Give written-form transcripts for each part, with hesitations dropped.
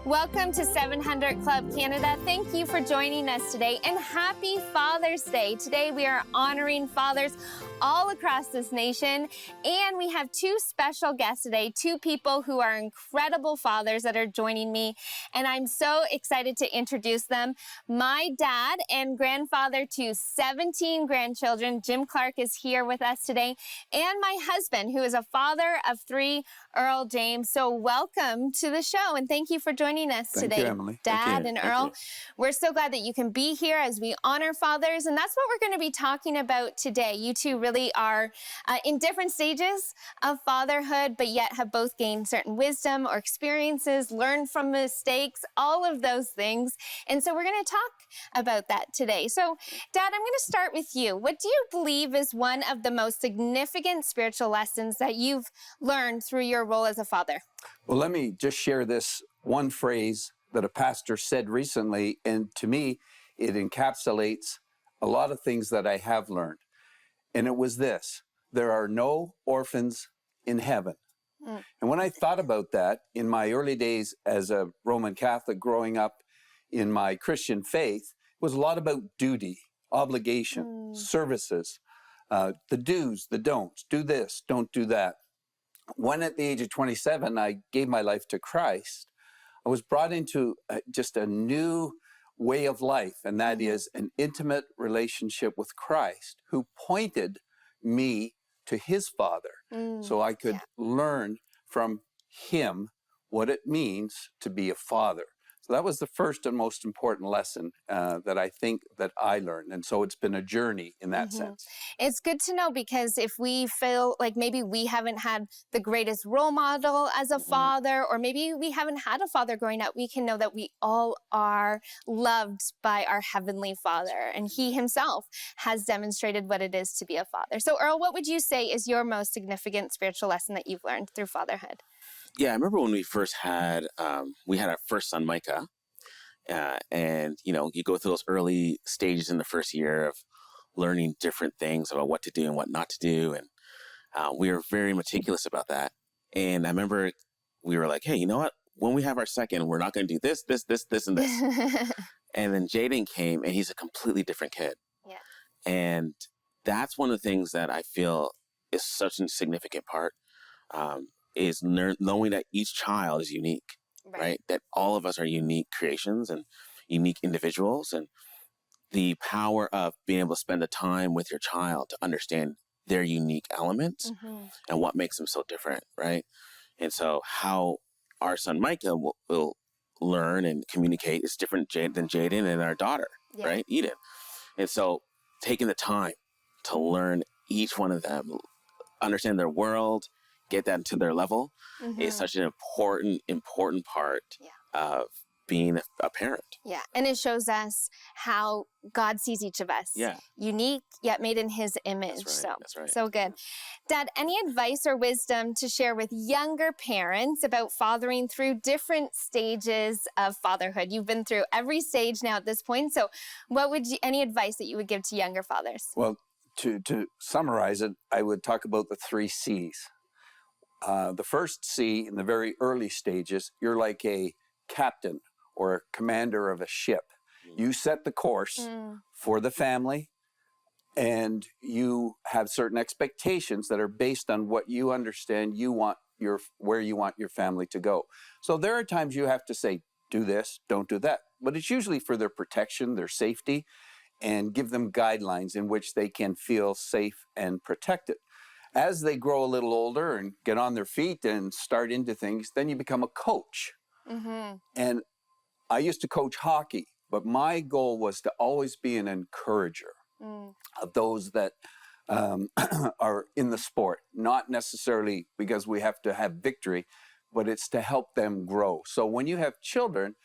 Welcome to 700 Club Canada. Thank you for joining us today, and happy Father's Day. Today we are honoring fathers all across this nation, and we have two special guests today, two people who are incredible fathers that are joining me, and I'm so excited to introduce them. My dad and grandfather to 17 grandchildren, Jim Clarke, is here with us today, and my husband, who is a father of 3, Earl James. So welcome to the show, and thank you for joining us today, Thank you, Emily. Dad and Earl. We're so glad that you can be here as we honor fathers, and that's what we're going to be talking about today. You two really are in different stages of fatherhood, but yet have both gained certain wisdom or experiences, learned from mistakes, all of those things. And so we're going to talk about that today. So, Dad, I'm going to start with you. What do you believe is one of the most significant spiritual lessons that you've learned through your role as a father? Well, let me just share this one phrase that a pastor said recently, and to me, it encapsulates a lot of things that I have learned. And it was this: there are no orphans in heaven. And when I thought about that in my early days as a Roman Catholic growing up in my Christian faith, it was a lot about duty, obligation, services, the do's, the don'ts, do this, don't do that. When at the age of 27, I gave my life to Christ, I was brought into just a new way of life, and that is an intimate relationship with Christ, who pointed me to his Father, so I could learn from him what it means to be a father. So that was the first and most important lesson that I think that I learned. And so it's been a journey in that sense. It's good to know, because if we feel like maybe we haven't had the greatest role model as a father, or maybe we haven't had a father growing up, we can know that we all are loved by our Heavenly Father. And he himself has demonstrated what it is to be a father. So Earl, what would you say is your most significant spiritual lesson that you've learned through fatherhood? Yeah, I remember when we first had, we had our first son, Micah, and, you know, you go through those early stages in the first year of learning different things about what to do and what not to do. And we were very meticulous about that. And I remember we were like, hey, you know what? When we have our second, we're not going to do this, this, this, this, and this. And then Jaden came, and he's a completely different kid. Yeah. And that's one of the things that I feel is such a significant part. Is knowing that each child is unique, right? That all of us are unique creations and unique individuals, and the power of being able to spend the time with your child to understand their unique elements and what makes them so different, right? And so how our son Micah will learn and communicate is different than Jaden and our daughter, right? Eden. And so taking the time to learn each one of them, understand their world, get that to their level is such an important part of being a parent. Yeah, and it shows us how God sees each of us. Unique, yet made in his image. That's right. So good. Dad, any advice or wisdom to share with younger parents about fathering through different stages of fatherhood? You've been through every stage now at this point, so what would any advice that you would give to younger fathers? Well, to summarize it, I would talk about the 3 C's. The first C, in the very early stages, you're like a captain or a commander of a ship. You set the course for the family, and you have certain expectations that are based on what you understand where you want your family to go. So there are times you have to say, do this, don't do that. But it's usually for their protection, their safety, and give them guidelines in which they can feel safe and protected. As they grow a little older and get on their feet and start into things, then you become a coach. And I used to coach hockey, but my goal was to always be an encourager of those that are in the sport, not necessarily because we have to have victory, but it's to help them grow. So when you have children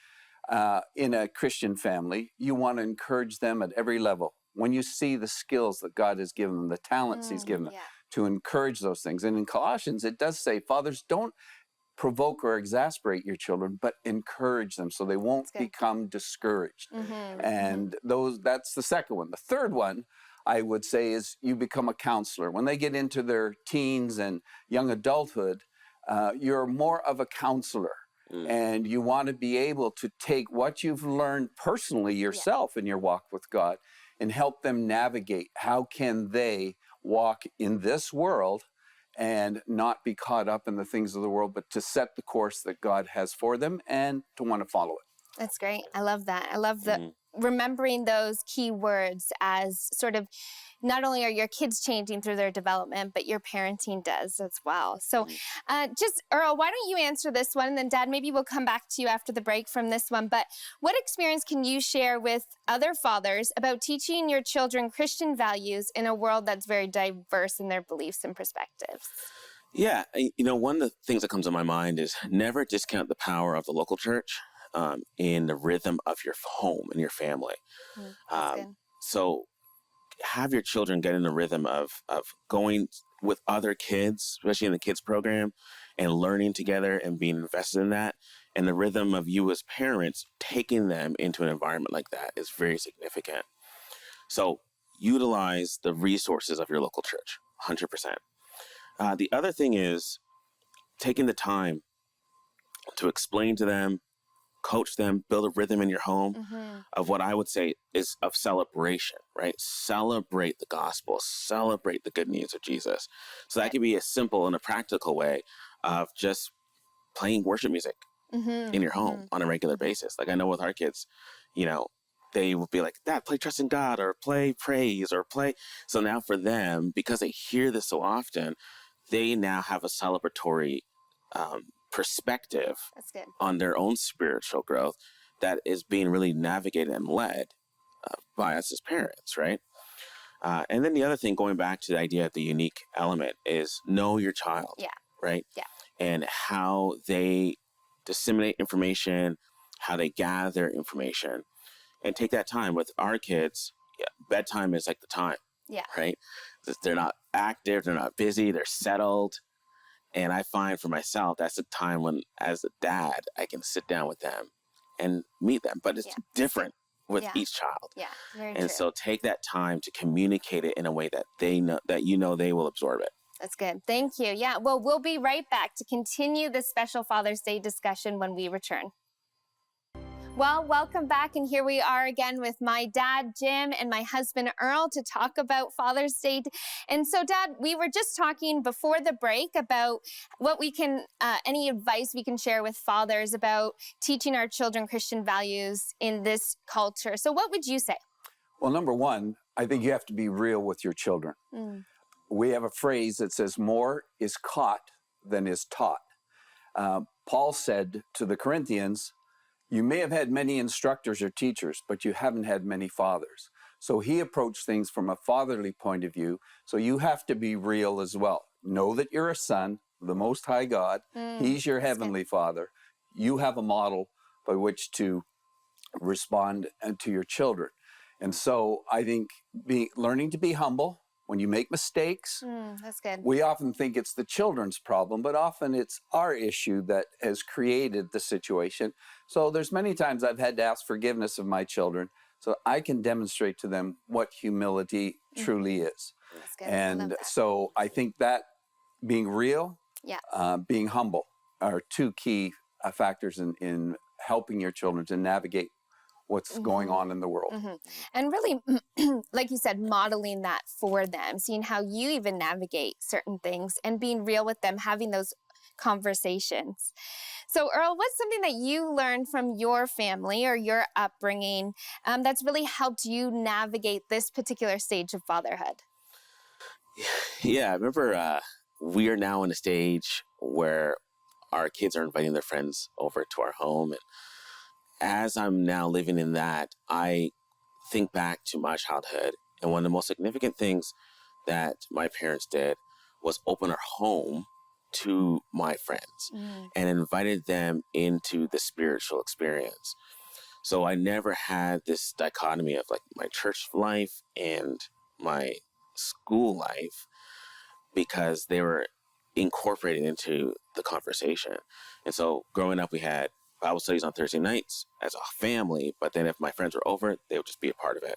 in a Christian family, you want to encourage them at every level. When you see the skills that God has given them, the talents he's given them, to encourage those things. And in Colossians, it does say, fathers, don't provoke or exasperate your children, but encourage them so they won't become discouraged. And that's the second one. The third one, I would say, is you become a counselor. When they get into their teens and young adulthood, you're more of a counselor. And you want to be able to take what you've learned personally yourself in your walk with God and help them navigate. How can they walk in this world and not be caught up in the things of the world, but to set the course that God has for them and to want to follow it? That's great. I love that. I love the remembering those key words as sort of not only are your kids changing through their development, but your parenting does as well. So just, Earl, why don't you answer this one? And then Dad, maybe we'll come back to you after the break from this one. But what experience can you share with other fathers about teaching your children Christian values in a world that's very diverse in their beliefs and perspectives? Yeah, one of the things that comes to my mind is never discount the power of the local church in the rhythm of your home and your family. So have your children get in the rhythm of going with other kids, especially in the kids program, and learning together and being invested in that. And the rhythm of you as parents taking them into an environment like that is very significant. So utilize the resources of your local church, 100%. The other thing is taking the time to explain to them, coach them, build a rhythm in your home of what I would say is of celebration, right? Celebrate the gospel, celebrate the good news of Jesus. So that could be a simple and a practical way of just playing worship music in your home on a regular basis. Like I know with our kids, they would be like, Dad, play Trust in God or play Praise or play. So now for them, because they hear this so often, they now have a celebratory perspective on their own spiritual growth that is being really navigated and led by us as parents, right? And then the other thing, going back to the idea of the unique element, is know your child, right? Yeah. And how they disseminate information, how they gather information, and take that time. With our kids, bedtime is like the time, right? They're not active, they're not busy, they're settled. And I find for myself, that's the time when, as a dad, I can sit down with them and meet them. But it's different with each child. Yeah, very and true. So take that time to communicate it in a way that they know, that they will absorb it. That's good. Thank you. Yeah, well, we'll be right back to continue this special Father's Day discussion when we return. Well, welcome back, and here we are again with my dad, Jim, and my husband, Earl, to talk about Father's Day. And so, Dad, we were just talking before the break about what we can, any advice we can share with fathers about teaching our children Christian values in this culture. So what would you say? Well, number one, I think you have to be real with your children. We have a phrase that says more is caught than is taught. Paul said to the Corinthians, you may have had many instructors or teachers, but you haven't had many fathers. So he approached things from a fatherly point of view. So you have to be real as well. Know that you're a son of the Most High God. He's your heavenly Father. You have a model by which to respond to your children. And so I think learning to be humble when you make mistakes. That's good. We often think it's the children's problem, but often it's our issue that has created the situation. So there's many times I've had to ask forgiveness of my children so I can demonstrate to them what humility truly is. That's good. And so I think that being real, being humble are two key factors in helping your children to navigate what's going on in the world. And really, like you said, modeling that for them, seeing how you even navigate certain things and being real with them, having those conversations. So, Earl, what's something that you learned from your family or your upbringing that's really helped you navigate this particular stage of fatherhood? Yeah, I remember we are now in a stage where our kids are inviting their friends over to our home. And as I'm now living in that, I think back to my childhood. And one of the most significant things that my parents did was open our home to my friends and invited them into the spiritual experience. So I never had this dichotomy of like my church life and my school life because they were incorporated into the conversation. And so growing up, we had Bible studies on Thursday nights as a family, but then if my friends were over, they would just be a part of it.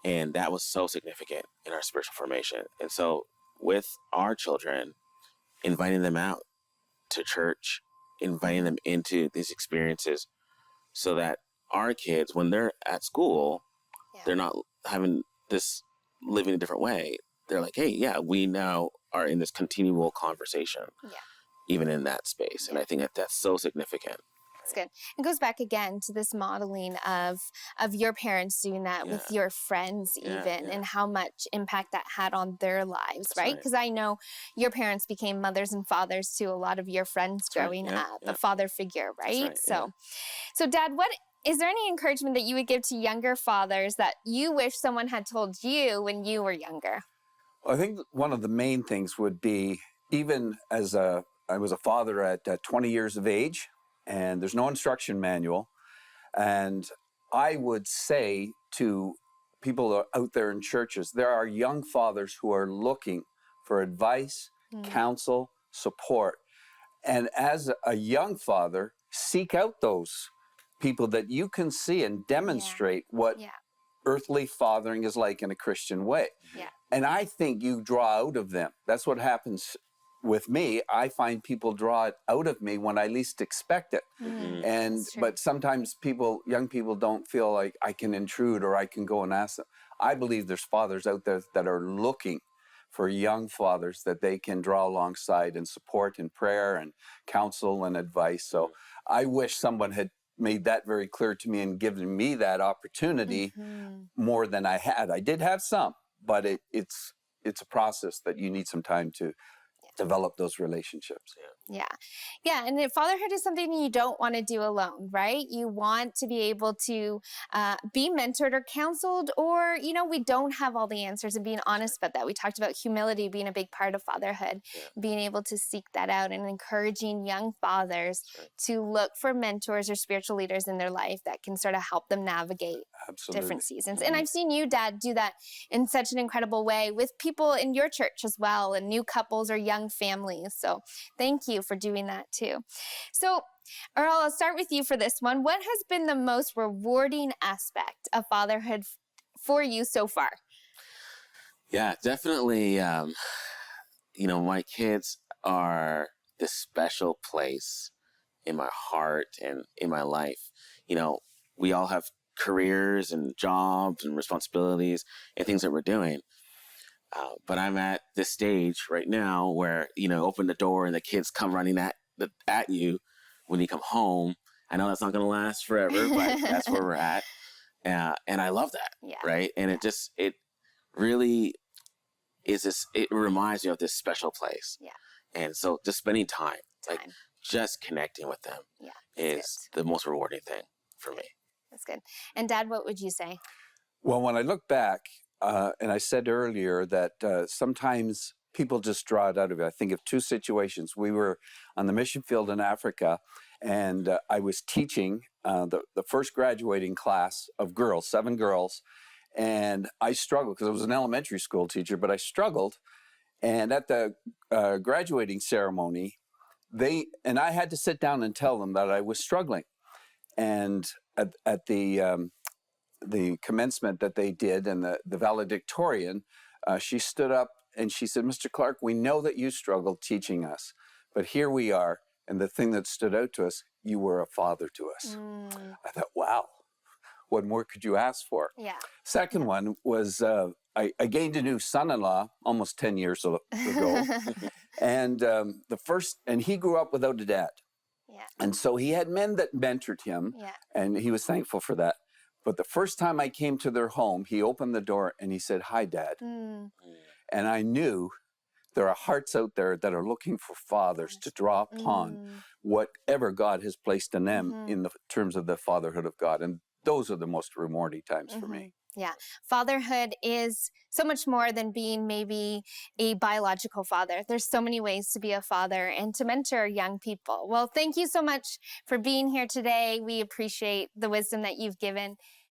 And that was so significant in our spiritual formation. And so with our children, inviting them out to church inviting them into these experiences so that our kids, when they're at school, they're not having this living a different way. They're like, hey, yeah, we now are in this continual conversation, even in that space. And I think that that's so significant. That's good. It goes back again to this modeling of your parents doing that with your friends even, and how much impact that had on their lives, right? Because I know your parents became mothers and fathers to a lot of your friends growing up, a father figure, right? So Dad, what is there any encouragement that you would give to younger fathers that you wish someone had told you when you were younger? I think one of the main things would be, even as I was a father at 20 years of age, and there's no instruction manual. And I would say to people out there in churches, there are young fathers who are looking for advice, counsel, support. And as a young father, seek out those people that you can see and demonstrate what earthly fathering is like in a Christian way. And I think you draw out of them. That's what happens with me. I find people draw it out of me when I least expect it. And but sometimes young people don't feel like I can intrude or I can go and ask them. I believe there's fathers out there that are looking for young fathers that they can draw alongside and support in prayer and counsel and advice. So I wish someone had made that very clear to me and given me that opportunity more than I had. I did have some, but it's a process that you need some time to develop those relationships. Yeah. And fatherhood is something you don't want to do alone, right? You want to be able to be mentored or counseled, or, we don't have all the answers, and being honest about that. We talked about humility being a big part of fatherhood, being able to seek that out and encouraging young fathers to look for mentors or spiritual leaders in their life that can sort of help them navigate different seasons. And I've seen you, Dad, do that in such an incredible way with people in your church as well, and new couples or young families. So thank you for doing that too. So Earl, I'll start with you for this one. What has been the most rewarding aspect of fatherhood for you so far? Yeah, definitely. My kids are this special place in my heart and in my life. We all have careers and jobs and responsibilities and things that we're doing. But I'm at this stage right now where, open the door and the kids come running at you when you come home. I know that's not going to last forever, but that's where we're at. And I love that. Right. And it really is this, it reminds me of this special place. And so just spending time. Like just connecting with them is the most rewarding thing for me. That's good. And Dad, what would you say? Well, when I look back, and I said earlier that sometimes people just draw it out of it. I think of two situations. We were on the mission field in Africa, and I was teaching the first graduating class of girls, 7 girls, and I struggled because I was an elementary school teacher, but I struggled. And at the graduating ceremony, I had to sit down and tell them that I was struggling. And at the commencement that they did and the valedictorian, she stood up and she said, "Mr. Clarke, we know that you struggled teaching us, but here we are. And the thing that stood out to us, you were a father to us." I thought, wow, what more could you ask for? Second one was I gained a new son-in-law almost 10 years ago. And and he grew up without a dad. And so he had men that mentored him, and he was thankful for that. But the first time I came to their home, he opened the door and he said, "Hi, Dad." And I knew there are hearts out there that are looking for fathers to draw upon whatever God has placed in them in the terms of the fatherhood of God. And those are the most rewarding times for me. Yeah. Fatherhood is so much more than being maybe a biological father. There's so many ways to be a father and to mentor young people. Well, thank you so much for being here today. We appreciate the wisdom that you've given.